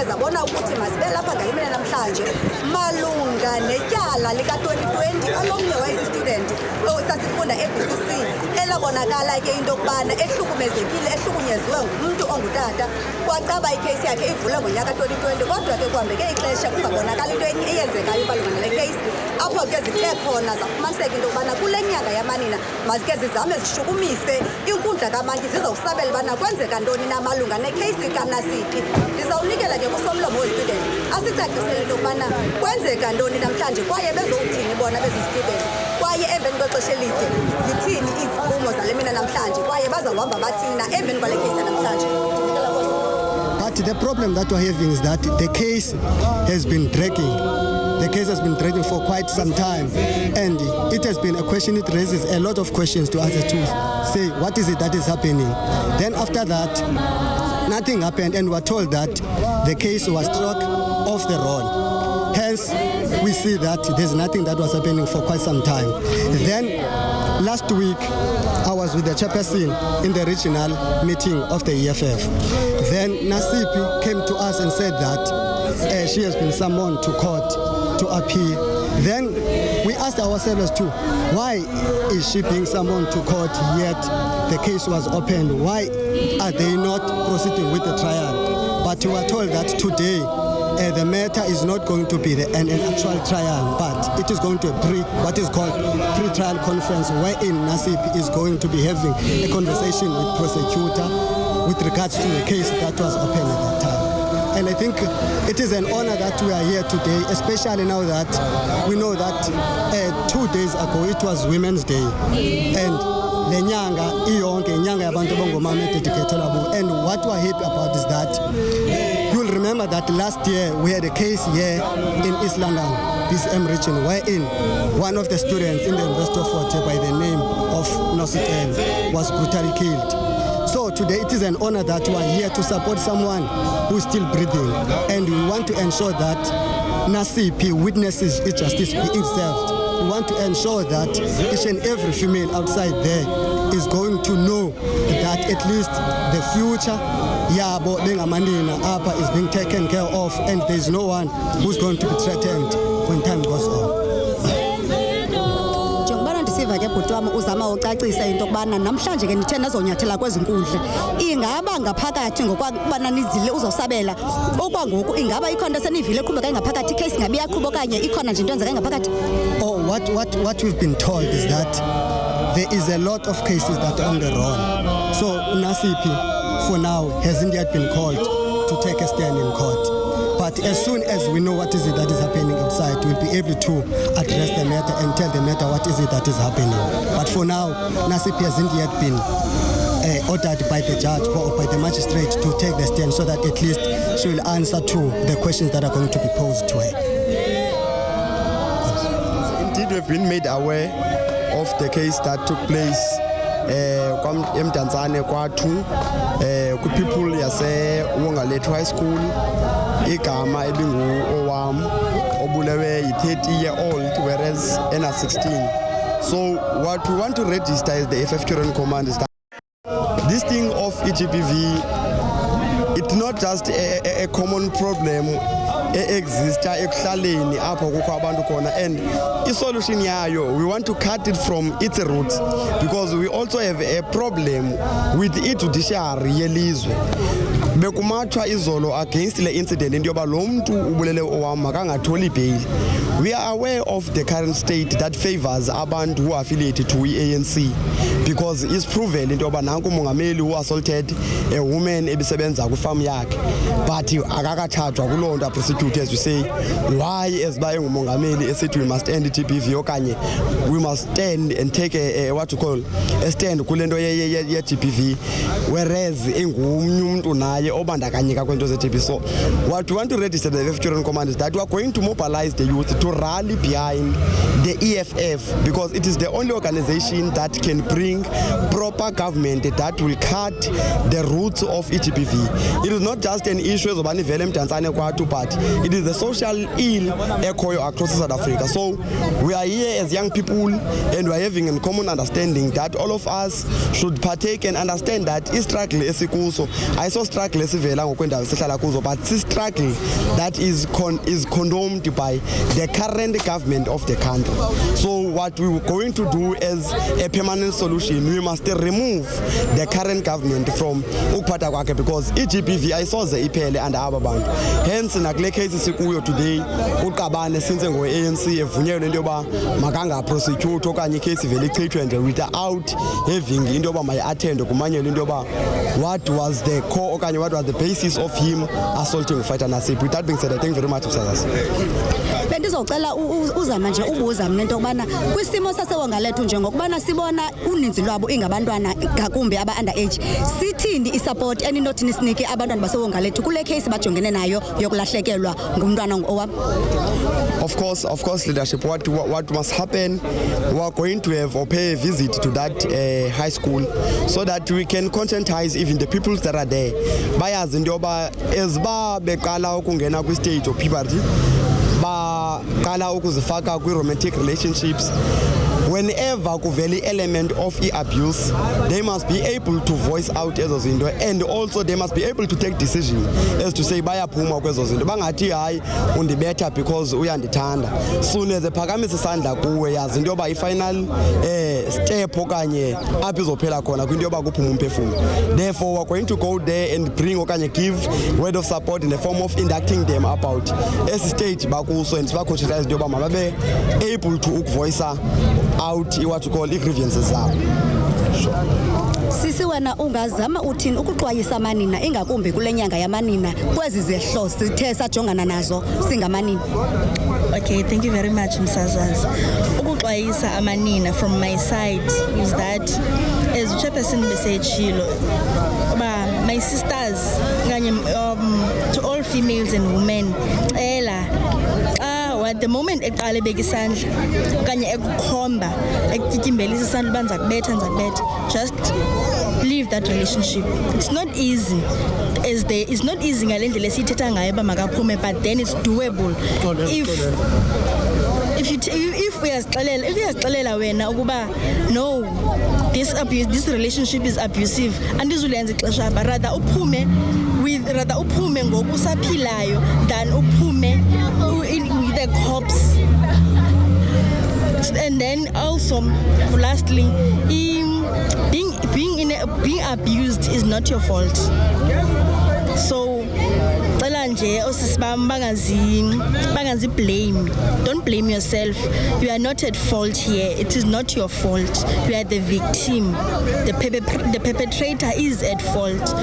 Zabona ukuthi masibela lapha ngayimina namhlanje malunga netyala lika 2020 alomnye wayisi-student sasifunda e-BCC elabonakala ke into yokubana ehlukumezekile ehlukunyeziwe ngumuntu ongutata kwacaba ikheyisi yakhe ivule ngonyaka 2020 kodwa ke kuhambeke ixesha kungabonakala into eyenzekayo malunga nale kheyisi apho ke zithe khona zafumaniseka into yokubana kule nyanga yamanina mazike zizame zishukumise inkundla kamanti zizawusabela ubana kwenzeka ntoni na malunga nekheyisi kaNasiphi. Ndizawunikela ke kusomlomo we-student asicacisele into yokubana kwenzeka ntoni namhlanje kwaye bezowuthini bona bezi-student kwaye emveni kwexesha elide zithini iziphumo zale mina namhlanje kwaye bazawuhamba bathini na emveni kwale kheyisi namhlanje. But the problem that we're having is that the case has been dragging. The case has been dragging for quite some time, and it has been a question. It raises a lot of questions to us to say what is it that is happening. Then after that, nothing happened, and we were told that the case was struck off the roll. Hence, we see that there's nothing that was happening for quite some time. Then last week, I was with the chairperson in the regional meeting of the EFF. Then Nasiphi came to us and said that she has been summoned to court to appeal. Then we asked ourselves too, why is she being summoned to court yet the case was opened? Why are they not proceeding with the trial? But we were told that today the matter is not going to be an actual trial, but it is going to be what is called pre-trial conference, wherein Nasiphi is going to be having a conversation with prosecutor with regards to the case that was open at that time. And I think it is an honor that we are here today, especially now that we know that 2 days ago it was Women's Day, and lenyanga iyonke inyanga yabantu bongomama dedicated abo. And what we are happy about is that you'll remember that last year we had a case here in East London, BCM region, wherein one of the students in the University of Fort by the name of Nasiphi was brutally killed. So today it is an honor that we are here to support someone who is still breathing, and we want to ensure that Nasiphi witnesses justice being served. We want to ensure that each and every female outside there is going to know that at least the future yabo bengamanina apa is being taken care of, and there is no one who's going to be threatened when time goes on. Ke bhuti wami uzama ucacisa into yokubana namhlanje ke ndithe nazonyathela kwezinkundla ingaba ngaphakathi ngokubana nizile uzosabela okwangoku ingaba ikhona senivile eqhubeka engaphakathi case ngabe yaqhuba okanye ikhona nje into enzeka engaphakathi. Oh, what we've been told is that there is a lot of cases that are on the roll. So Nasiphi for now hasn't yet been called to take a stand in court. But as soon as we know what is it that is happening outside, we'll be able to address the matter and tell the matter what is it that is happening. But for now, Nasiphi hasn't yet been ordered by the judge or by the magistrate to take the stand, so that at least she will answer to the questions that are going to be posed to her. Indeed, we've been made aware of the case that took place eMdantsane kwathu ku-people yase Wongalethu High School igama ebingu owam obulewe yi-30-year-old whereas ena 16. So what we want to register is the FF Children Command is that this thing of GBV, it's not just a common problem exists ekuhlaleni apho kukho abantu khona, and isolution yayo we want to cut it from its roots because we also have a problem with i-judiciary yelizwe. Bekumathwa izolo against le incident into yoba lo mntu ubulele owam makangatholi bail. We are aware of the current state that favors abantu who are affiliated to ANC because it's proven into yoba nanku umongameli who assaulted a woman ebisebenza kwifarm yakhe, but akakathathwa kuloo nto prosecute, as we say. Why as ba engumongameli esithi we must end GBV okanye we must stand and take a what you call a stand kule nto ye GBV, whereas engumnye umntu naye obandakanyeka kwento ze-GBV. So what we want to register the FF Children Command is that we are going to mobilize the youth to rally behind the EFF because it is the only organization that can bring proper government that will cut the roots of GBV. It is not just an issue of eMdantsane kwathu, but it is the social ill ekhoyo across South Africa. So we are here as young people and we are having a common understanding that all of us should partake and understand that struggle esikuso ayiso struggle esivela ngokwendawo sihlala kuzo, but struggle that is condoned by the current government of the country. So what we are going to do as a permanent solution, we must remove the current government from ukuphatha kwakhe because GBV ayisoze iphele under aba bantu. Hence nakule case sikuyo today uqabane since ngo-ANC evunyelwe into yoba makanga prosecute okanye case vele ichithwe nje without having into yoba mayi-attend kumanyelwe into yoba what was the core okanye what was the basis of him assaulting ufighter Nasiphi. With that being said, I thank very much msakazi. Bendizocela uzama nje ubuza mina into okubana kwisimo saseWongalethu njengokubana sibona uninzi lwabo ingabantwana ngakumbi aba-underage, sithini isupport eninothini sinike abantwana baseWongalethu kule case bajongene nayo yokulahlekelwa ngumntwana owam? Of course, leadership. What must happen? We are going to have or pay a visit to that high school so that we can conscientize even the people that are there. Bayazi into yoba ezba beqala ukungena kwi-stage of puberty, baqala ukuzifaka kwi-romantic relationships. Whenever kuveli element of abuse, they must be able to voice out ezo zinto, and also they must be able to take decision as to say bayaphuma kwezo zinto, bangathi hayi undibetha because uyandithanda. Soon as ephakamisa isandla kuwe yazi into yoba i-final step okanye apho izophela khona kwinto yoba kuphuma umphefumlo. Therefore we're going to go there and bring okanye give word of support in the form of inducting them about esi stage bakuso and sibakhontshelayo into yoba mababe able to ukuvoice out what you call grievances zabo. Sisi wena ungazama uthini ukuxwayisa amanina ingakumbi kule nyanga yamanina kwezi zehlo sithe sajongana nazo singamanina? Okay, thank you very much Msazazi. Ukuxwayisa amanina from my side is that as chairperson besechilo my sisters kanye to all females and women at the moment eqale beka isandla okanye ekukhomba ekutyimbelisa isandla banza kubetha just leave that relationship. It's not easy it's not easy ngalendlela esithetha ngayo ba makaphume, but then it's doable if uyazixelela wena ukuba no, this relationship is abusive andizulenza ixesha but rather uphume ngokusaphilayo than uphume with the cops. And then also lastly, being abused is not your fault. So cela nje osisibam bangazi blame. Don't blame yourself. You are not at fault here. It is not your fault. You are the victim. The perpetrator is at fault.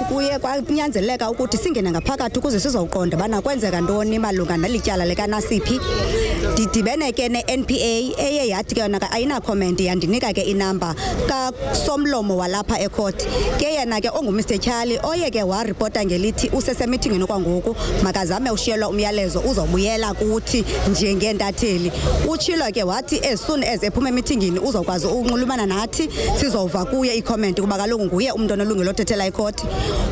kuye kwanyanzeleka ukuthi singene ngaphakathi ukuze sizoqonda bana kwenzeka ntoni malunga nelityala likaNasiphi. Didibene ke ne-NPA eye yathi ke yona ayina comment yandinika ke inamba kasomlomo walapha ecourt ke yena ke onguMr Tyali oye ke waripota ngelithi usesemithingini kwangoku makazame ushiyelwa umyalezo uzobuyela kuthi njengentatheli. Utshilo ke wathi as soon as ephuma emithingini uzokwazi ukunxulumana nathi sizova kuye icomment kuba kaloku nguye umuntu onelungelo lothethela icourt.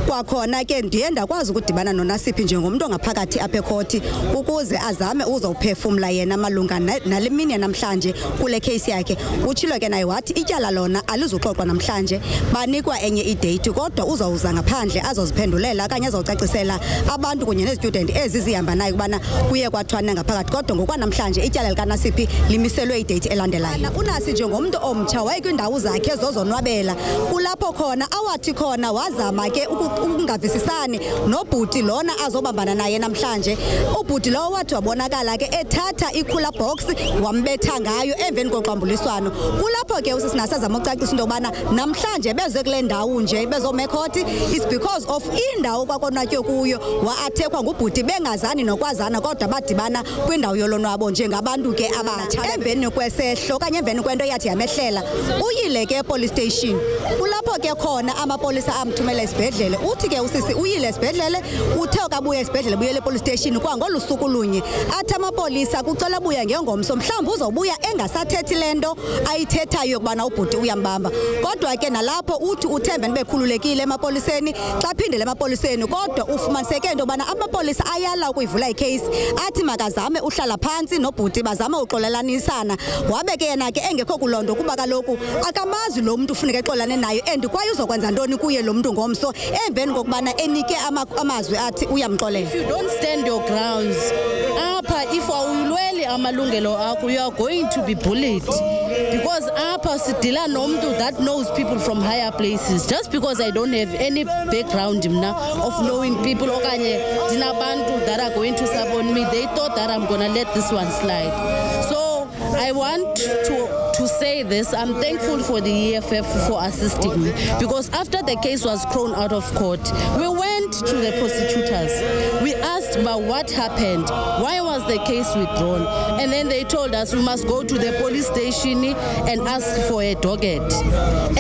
Kwakhona ke ndiye ndakwazi ukudibana noNasiphi njengomuntu ongaphakathi apha ecourt ukuze azame uzowuphefumla yena malunga nale mini namhlanje kule case yakhe. Utshilo ke naye wathi ityala lona alizuxoxwa namhlanje banikwa enye idate kodwa uzawuza ngaphandle azoziphendulela okanye azawucacisela abantu kunye nezistudent ezizihamba nayo kubana kuye kwathwana ngaphakathi kodwa ngokwanamhlanje ityala likaNasiphi limiselwe idate elandelayo. Unasi njengomntu omtsha waye kwindawo zakhe zozonwabela kulapho khona awathi khona wazama ke ukungavisisani nobhuti lona azobambana naye namhlanje. Ubhuti lo wathi wabonakala ke ethatha ikhula box wambetha ngayo emveni koxambuliswano. Kulapho ke usisinasazama ucacisa into yobana namhlanje beze kule ndawo nje bezomekhoti is because of indawo kwakonwatywe kuyo waathekwa ngubhuti bengazani nokwazana kodwa badibana kwindawo yolonwabo njengabantu ke abatsha. Emveni kwesehlo okanye emveni kwento yathi yamehlela uyile ke police station. Kulapho ke khona amapolisa amthumela esibhedlele. Uthi ke usisi uyile esibhedlele uthe kabuya esibhedlele buyele police station kwangolu suku lunye athi amapolisa kucela buya ngengomso mhlawumbe uzobuya engasathethi lento ayithethayo kubana ubhuti uyambamba. Kodwa ke nalapho uthi uthembe nibekhululekile emapoliseni xa phindele emapoliseni kodwa ufumaniseke into yobana amapolisa ayala ukuyivula icase athi makazame uhlala phantsi nobhuti bazama uxolelanisana. Wabe ke yena ke engekho kulondo kuba kaloku akamazi lo muntu ufuneka exolane nayo and kwaye uzokwenza ntoni kuye lo muntu ngomso emveni kokubana enike amazwi athi uyamxolela. If you don't stand your grounds apha if awulweli amalungelo akho you are going to be bullied because apha sidila nomuntu that knows people from higher places. Just because I don't have any background mna of knowing people okanye dinabantu that are going to support me, they thought that I'm gonna let this one slide. So I want to say this, I'm thankful for the EFF for assisting me because after the case was thrown out of court, we went to the prosecutors. We asked about what happened, why was the case withdrawn, and then they told us we must go to the police station and ask for a docket.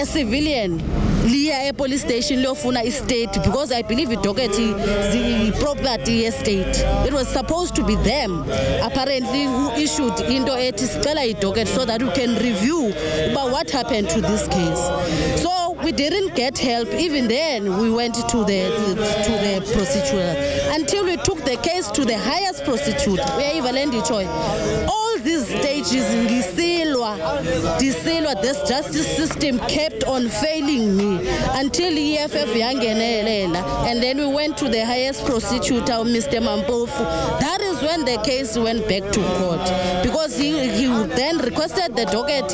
A civilian liya police station liyofuna estate because I believe the docket is property estate. It was supposed to be them apparently who issued into ethi sicela idocket so that we can review about what happened to this case. So we didn't get help. Even then we went to the prosecutor until we took the case to the highest prosecutor. All these stages disilwa, this justice system kept on failing me until EFF yangenelela, and then we went to the highest prosecutor, Mr. Mampofu. That is when the case went back to court because he then requested the docket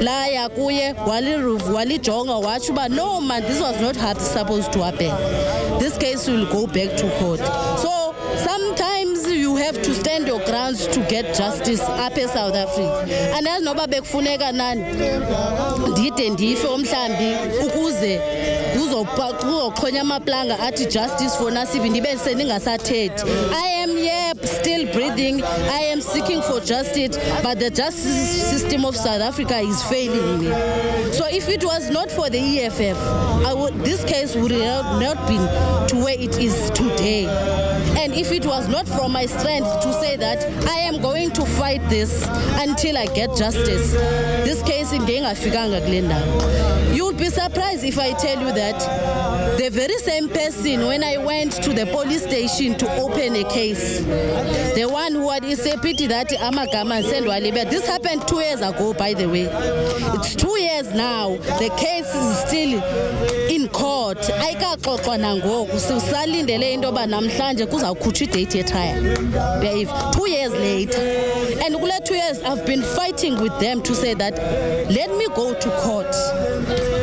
la yakuye walijonga wachuba no man, this was not supposed to happen. This case will go back to court. So sometimes you have to stand your grounds to get justice up in South Africa. And as noba bekufuneka nani ndide ndife omhlambi ukuze kuzoqhonya amaplanga athi justice for Nasiphi ndibe seningasathethi. I am here still breathing. I am seeking for justice, but the justice system of South Africa is failing me. So if it was not for the EFF, this case would have not been to where it is today. And if it was not from my strength to say that I am going to fight this until I get justice, this case in Gengafikanga Glenda. You would be surprised if I tell you that the very same person, when I went to the police station to open a case, the one who had, it's a pity that Amagama and Sendwali, but this happened 2 years ago, by the way. It's 2 years now. The case is still in court. I can't talk on Ango, so Salindele Indoba Namhlanje, because I'll coach it 8 year trial. 2 years later. And 2 years I've been fighting with them to say that let me go to court.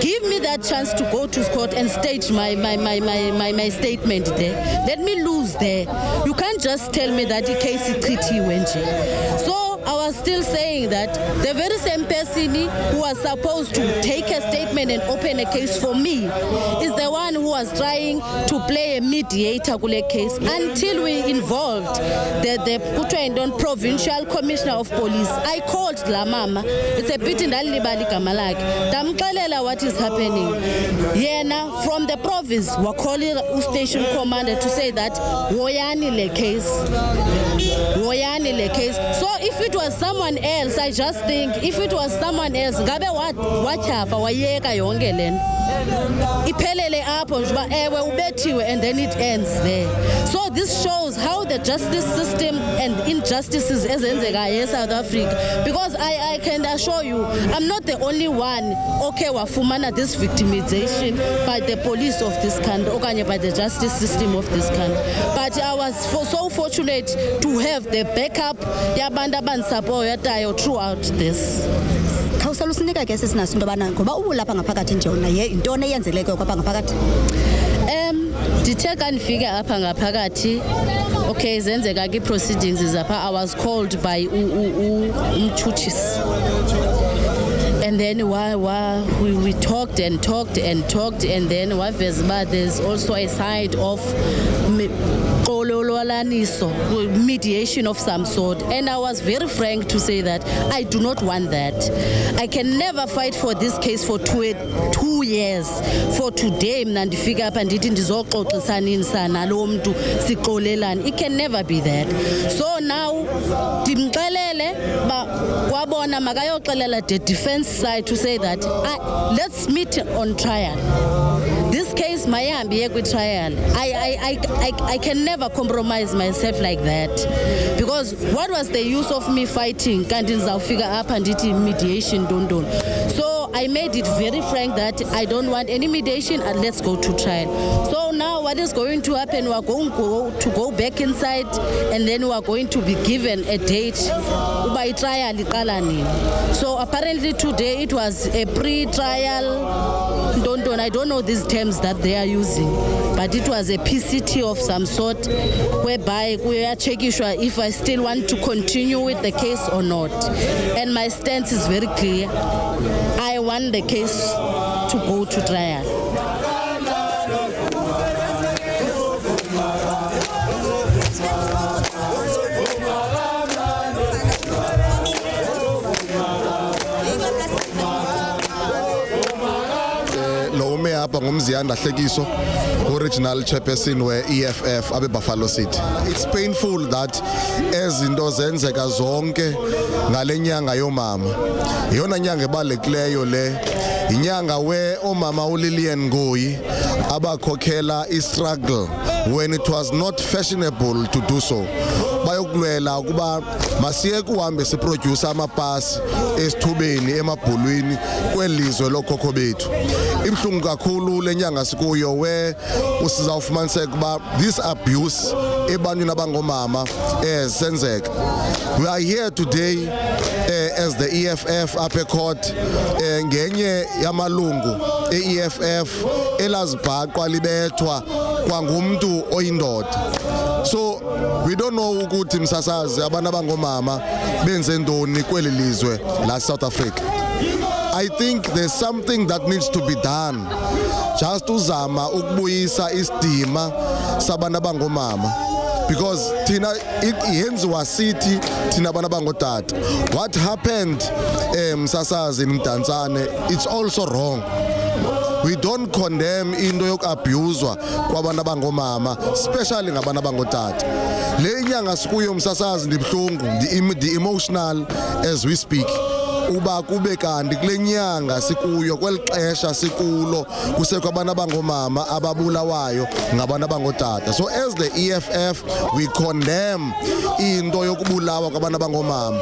Give me that chance to go to court and stage my statement there. Let me lose there. You can't just tell me that the case is treaty wenje. So I was still saying that the very same person who was supposed to take a statement and open a case for me is the one who was trying to play a mediator in a case until we involved the Picane provincial commissioner of police. I called la mama. It's a bit in Dalibali Kamalak. Damkalela what is happening. Yena from the province were calling station commander to say that Woyani le case. Woyani le case. So if it was someone else, I just think if it was someone else, ngabe wachafa wayeka yonke lento. Iphelele apho nje ba ewe ubethiwe and then it ends there. So this shows how the justice system and injustices ezenzeka in South Africa, because I can assure you I'm not the only one okay wafumana this victimization by the police of this country okanye by the justice system of this country, but I was so fortunate to have the backup yabantu abandisapotayo throughout this. Khawusalusinika ke sesinaso into bana ngoba ubulapha ngaphakathi nje wona yintoni eyenzeleke kwapha ngaphakathi. Ndithe xa ndifike apha ngaphakathi, okay, zenzeka ke proceedings zapha. I was called by umtshutshisi. And then we talked and talked and talked, and then there's also a side of mediation of some sort. And I was very frank to say that I do not want that. I can never fight for this case for 2 years. For today, ndifika apha ndithi ndizoxoxisanisa nalo mntu sixolelane. It can never be that. So now ndimxelele wabona makayoxelela the defense side to say that let's meet on trial. This case mayihambe iye kwi-trial. I can never compromise myself like that, because what was the use of me fighting kanti ndizawufika apha ndithi mediation don't. So I made it very frank that I don't want any mediation and let's go to trial. So now what is going to happen, we are going to go back inside and then we are going to be given a date uba trial iqala nini. So apparently today it was a pre-trial I don't know these terms that they are using, but it was a PCT of some sort whereby we are checking if I still want to continue with the case or not. And my stance is very clear. I want the case to go to trial. Original chairperson we-EFF abe Buffalo City. It's painful that ezinto zenzeka zonke ngale nyanga yomama. Iyona nyanga ebalulekileyo le. Inyanga we omama uLillian Ngoyi abakhokhela i-struggle when it was not fashionable to do so. Bayokulwela ukuba masiye kuhambe siproduce amapasi esithubeni emabhulwini kwelizwe lokhokho bethu. Ibhlungu kakhulu lenyanga sikuyo we usizawufumaniseka kuba this abuse ebantwini abangomama senzeka. We are here today as the EFF upper court ngenye yamalungu e-EFF elazibhaqwa libethwa kwangumntu oyindoda. So we don't know ukuthi msasazi abantu abangomama benze ndoni kweli lizwe la South Africa. I think there's something that needs to be done just uzama ukubuyisa isidima sabantu abangomama, because thina iyenziwa sithi thina abantu abangodada. What happened msasazi Mdantsane, it's also wrong. we don't condemn into yokuabuzwa kwabantu abangomama, especially ngabantu abangotata. Le nyanga sikuyo msasazi ndibhlungu, the emotional as we speak. Uba kube kanti kule nyanga sikuyo kweli xesha sikulo kusekho abantu abangomama ababulawayo ngabantu abangotata. So as the EFF we condemn into yokubulawa kwabantu abangomama.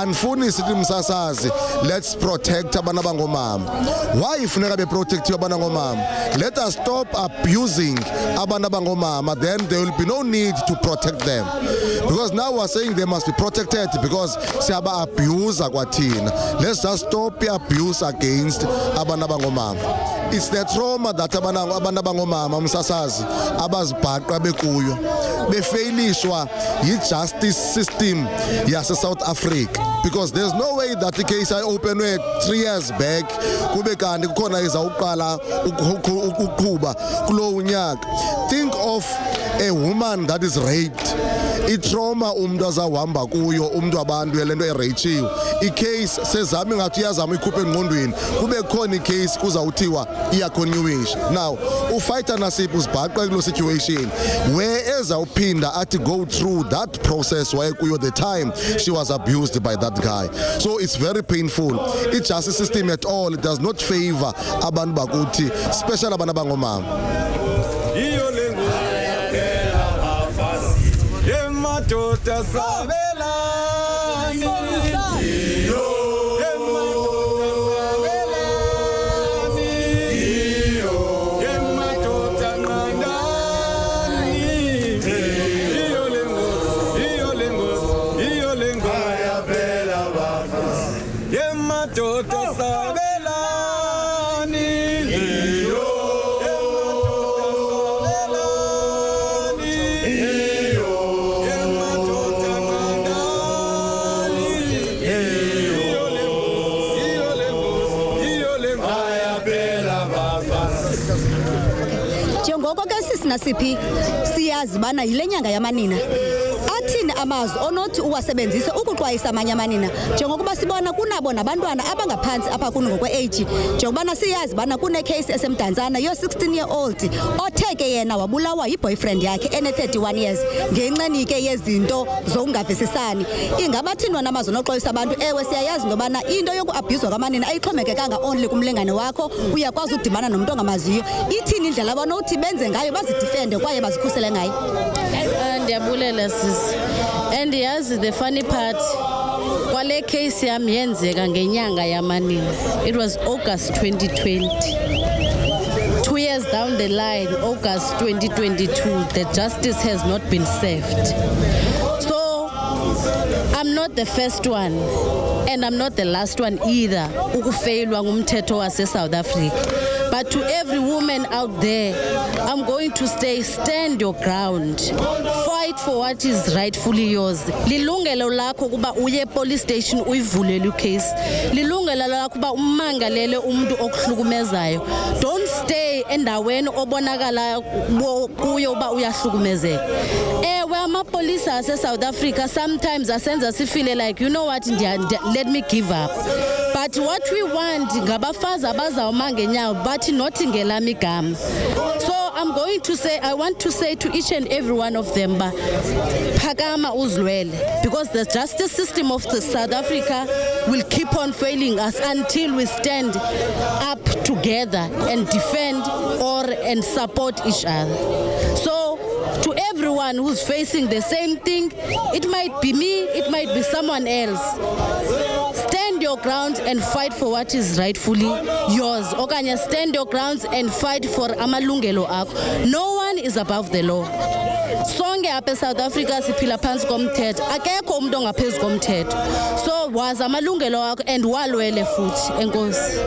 Andifuni sithi msasazi let's protect abantu abangomama. Why ifuneka beprotectiwe abantu abangomama? Let us stop abusing abantu abangomama, then there will be no need to protect them, because now we're saying they must be protected because siyaba abuser kwathina. Let's just stop the abuse against abantu abangomama. It's the trauma that abantu abangomama msasazi abazibhaqa bekuyo befailishwa yi-justice system yase South Africa, because there's no way that the case I opened 3 years back kube kanti kukhona izawuqala ukuqhuba kulowo nyaka. Think of a woman that is raped. I-trauma umuntu azawuhamba kuyo umuntu wabantu yelento erayichiwe. I-case sezami ngathi iyazama ikhuphe engqondweni kube khona i-case kuzawuthiwa iya-continuation. Now ufighter Nasiphi usibhaqa kulo situation where ezawuphinda athi go through that process wayekuyo the time she was abused by that guy. So it's very painful. I-justice system at all, it does not favor abantu bakuthi, especially abantu abangomama. Madoda sabelani, madoda ngandani, iyo lengo, ayabela bafazi, madoda sabelani, njengoko ke Nasiphi siyazi bana yile nyanga yamanina. Athini amazwi onothi uwasebenzise ukuxwayisa amanye amanina njengokuba sibona kunabo nabantwana abangaphantsi apha kuno ngokwe-age, njengobana siyazi bana kune-case esemdantsana yo-16-year-old othe ke yena wabulawa yi-boyfriend yakhe ene-31 years ngenxeni ke yezinto zokungavisisani. Ingabathini wona amazwi onoxwayisa abantu? Ewe siyayazi intobana into yokuabhuzwa kwamanina ayixhomekekanga only kumlingane wakho, uyakwazi udibana nomntu ongamaziyo. Ithini indlela abanothi benze ngayo bazidifende kwaye bazikhusele ngayo? Ndiyabulela sisi. And yazi the funny part, kwale case yam yenzeka ngenyanga yamanina. It was August 2020. 2 years down the line, August 2022, the justice has not been served. So I'm not the first one and I'm not the last one either ukufailwa ngumthetho wase South Africa. But to every woman out there, I'm going to say, stand your ground. Fight for what is rightfully yours. Lilungelo lakho kuba uye police station uyivulele case. Lilungelo lakho kuba umangalele umuntu okuhlukumezayo. Don't stay endaweni obonakala kuyo uba uyahlukumezeka. Ewe amapolisa ase South Africa sometimes asenza sifile like, you know what, let me give up. But what we want ngabafazi abazawuma ngenyawo but not ngelami igama. So I'm going to say, I want to say to each and every one of them, phakama uzilwele, because the justice system of the South Africa will keep on failing us until we stand up together and defend and support each other. So to everyone who's facing the same thing, it might be me, it might be someone else, stand your ground and fight for what is rightfully yours. Okanye stand your grounds and fight for amalungelo akho. No one is above the law. Sonke apha eSouth Africa siphila phansi komthetho. Akekho umuntu ongaphezulu komthetho. So wazi amalungelo akho and walwele futhi. Enkosi.